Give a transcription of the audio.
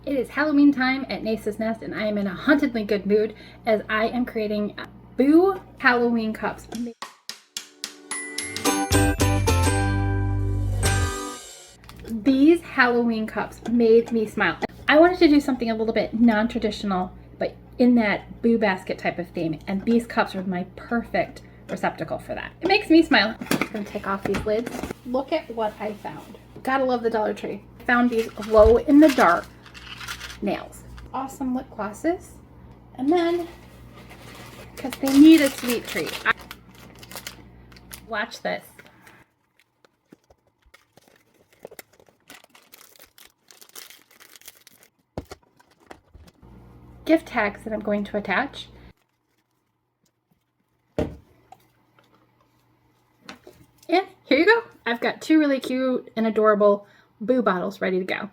It is Halloween time at Nace's Nest, and I am in a hauntedly good mood as I am creating Boo Halloween cups. These Halloween cups made me smile. I wanted to do something a little bit non-traditional, but in that Boo basket type of theme, and these cups are my perfect receptacle for that. It makes me smile. I'm gonna take off these lids. Look at what I found. Gotta love the Dollar Tree. I found these glow in the dark nails. Awesome lip glosses. And then, because they need a sweet treat. Watch this. Gift tags that I'm going to attach. And here you go. I've got two really cute and adorable Boo bottles ready to go.